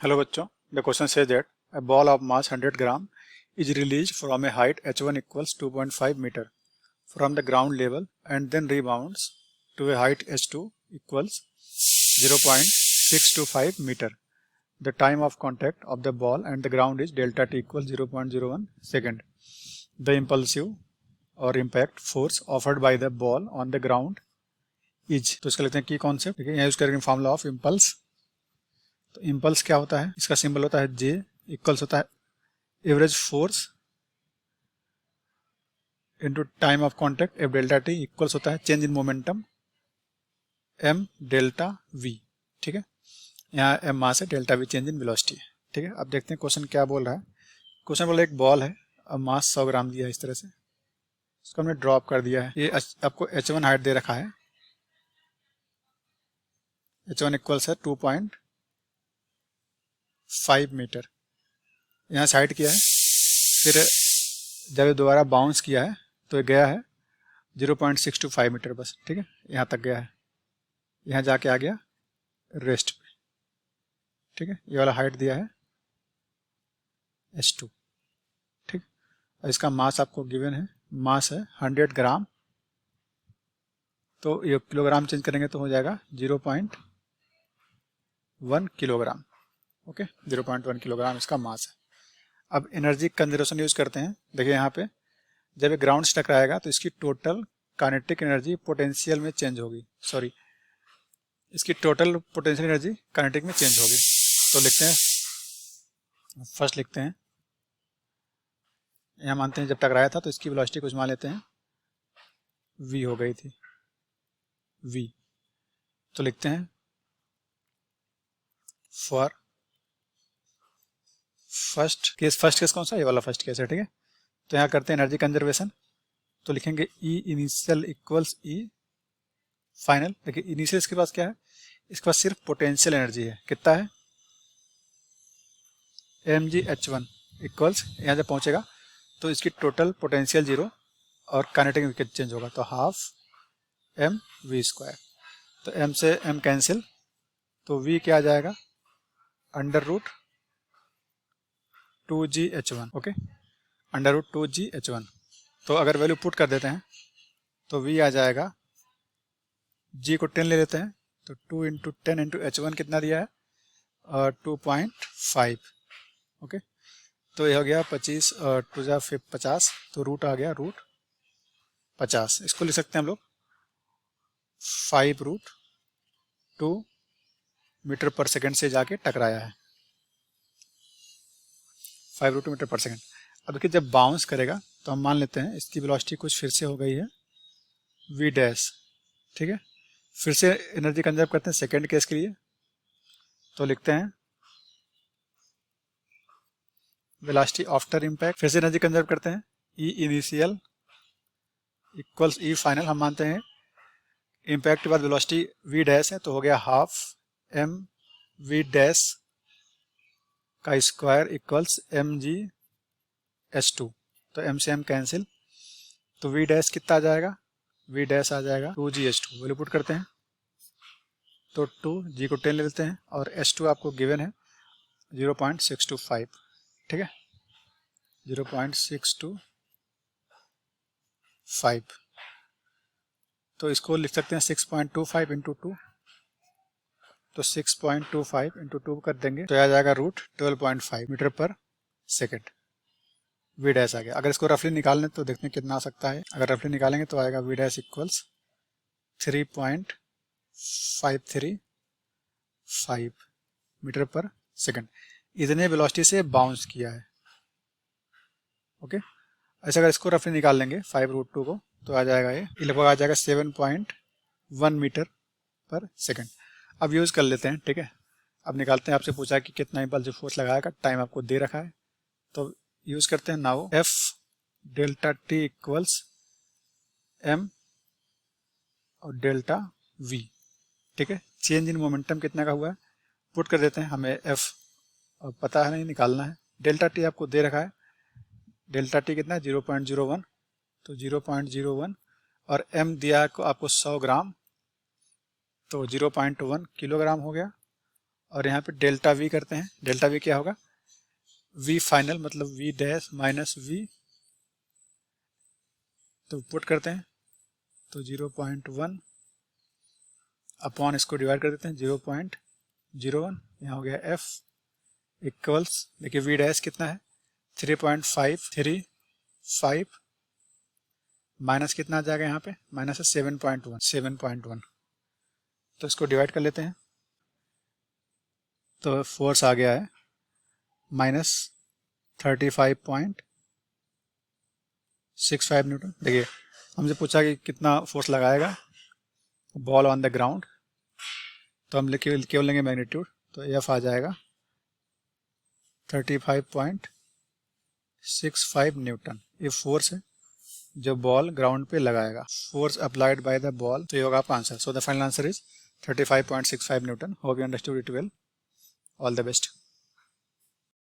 Hello बच्चों, the question says that a ball of mass 100 gram is released from a height h1 equals 2.5 meter from the ground level and then rebounds to a height h2 equals 0.625 meter. The time of contact of the ball and the ground is delta t equals 0.01 second. The impulsive or impact force offered by the ball on the ground is, तो इसका लेते हैं की concept, ठीक है। यहाँ use करेंगे formula of impulse. तो इम्पल्स क्या होता है, इसका सिंबल होता है जे, इक्वल्स होता है average force into time of contact F delta T, equals होता है change in momentum M delta V, ठीक है। यहाँ एम मास है, delta V change in velocity है, ठीक है। अब देखते हैं क्वेश्चन क्या बोल रहा है। क्वेश्चन बोला एक बॉल है, अब मास 100 ग्राम दिया है इस तरह से, इसको हमने ड्रॉप कर दिया है। ये आपको h1 हाइट दे रखा है, h1 इक्वल्स है 2.5 मीटर। यहाँ से हाइट किया है, फिर जब ये दोबारा बाउंस किया है तो ये गया है 0.625 मीटर बस, ठीक है। यहाँ तक गया है, यहाँ जाके आ गया रेस्ट पे, ठीक है। ये वाला हाइट दिया है h2, ठीक। और इसका मास आपको गिवन है, मास है 100 ग्राम, तो ये किलोग्राम चेंज करेंगे तो हो जाएगा 0.1 किलोग्राम, ओके। 0.1 किलोग्राम इसका मास है। अब एनर्जी कंजर्वेशन यूज करते हैं। देखिए यहाँ पे जब ये ग्राउंड से टकराएगा तो इसकी टोटल काइनेटिक एनर्जी पोटेंशियल में चेंज होगी, सॉरी, इसकी टोटल पोटेंशियल एनर्जी काइनेटिक में चेंज होगी। तो लिखते हैं, फर्स्ट लिखते हैं, यहाँ मानते हैं जब टकराया था तो इसकी वेलोसिटी कुछ मान लेते हैं v हो गई थी, v। तो लिखते हैं फॉर फर्स्ट केस कौन सा, ये वाला फर्स्ट केस है, ठीक है। तो यहाँ करते हैं एनर्जी कंजर्वेशन, तो लिखेंगे ई इनिशियल इक्वल्स ई फाइनल। देखिए इनिशियल इसके पास क्या है, इसके पास सिर्फ पोटेंशियल एनर्जी है, कितना है mgh1 इक्वल्स, यहाँ जब पहुँचेगा तो इसकी टोटल पोटेंशियल 0 और काइनेटिक चेंज होगा, तो हाफ m v स्क्वायर। तो m से m कैंसिल, तो v क्या आ जाएगा under root 2gh1, okay, under root 2gh1। तो अगर वैल्यू पुट कर देते हैं तो v आ जाएगा, g को 10 ले लेते हैं, तो 2 इंटू 10 इंटू h1 कितना दिया है 2.5, ओके। तो ये हो गया 25 और 2 जा 50, तो रूट आ गया रूट 50। इसको लिख सकते हैं हम लोग 5 रूट 2 मीटर पर सेकेंड से जाके टकराया है, 5 रूट 2 मीटर पर सेकेंड। अब देखिए जब बाउंस करेगा तो हम मान लेते हैं इसकी वेलोसिटी कुछ फिर से हो गई है v डैश, ठीक है। फिर से एनर्जी कंजर्व करते हैं सेकेंड केस के लिए, तो लिखते हैं वेलोसिटी आफ्टर इम्पैक्ट, फिर से एनर्जी कंजर्व करते हैं ई इनिशियल इक्वल्स ई फाइनल। हम मानते हैं इम्पैक्ट के बाद वेलोसिटी v डैश है, तो हो गया हाफ m v डैश का स्क्वायर इक्वल्स mgh2। तो m से m कैंसिल, तो v डैश कितना आ जाएगा, v डैश आ जाएगा 2gh2। वैल्यू पुट करते हैं तो 2, g को 10 ले लेते हैं, और h2 आपको गिवन है 0.625, ठीक है, 0.625। तो इसको लिख सकते हैं 6.25 इंटू 2, तो 6.25 इंटू 2 कर देंगे तो आ जाएगा रूट 12.5 मीटर पर सेकेंड, वी डैश आ गया। अगर इसको रफली निकाल लें तो देखते हैं कितना आ सकता है। अगर रफली निकालेंगे तो आएगा वी डैश इक्वल्स 3.535 मीटर पर सेकेंड। इतने वेलोसिटी से बाउंस किया है, ओके। ऐसे अगर इसको रफली निकाल लेंगे 5 रूट 2 को, तो आ जाएगा ये लगभग आ जाएगा 7.1 मीटर पर सेकेंड। अब यूज कर लेते हैं, ठीक है। अब निकालते हैं, आपसे पूछा है कि कितना इम्पल्सिव फोर्स लगाएगा, टाइम आपको दे रखा है, तो यूज करते हैं now F delta T equals M और डेल्टा वी, ठीक है। चेंज इन मोमेंटम कितना का हुआ है पुट कर देते हैं, हमें एफ पता है नहीं, निकालना है। डेल्टा टी आपको दे रखा है, डेल्टा टी कितना है 0.01, तो 0.01, और m दिया है आपको 100 ग्राम, तो 0.1 किलोग्राम हो गया, और यहाँ पे डेल्टा वी करते हैं। डेल्टा वी क्या होगा, वी फाइनल मतलब वी डैश माइनस वी, तो पुट करते हैं तो 0.1 अपॉन इसको डिवाइड कर देते हैं 0.01, यहाँ हो गया एफ इक्वल्स, देखिए वी डैश कितना है 3.535 माइनस कितना आ जाएगा यहाँ पे, माइनस है 7.1, तो इसको डिवाइड कर लेते हैं तो फोर्स आ गया है माइनस 35.65 न्यूटन। देखिए हमसे पूछा कि कितना फोर्स लगाएगा बॉल ऑन द ग्राउंड, तो हम केवल लेंगे मैग्नीट्यूड, तो एफ आ जाएगा 35.65 न्यूटन। ये फोर्स है जो बॉल ग्राउंड पे लगाएगा, force applied by the ball, तो ये होगा आपका answer. So the final answer is 35.65 Newton. Hope you understood it well. All the best.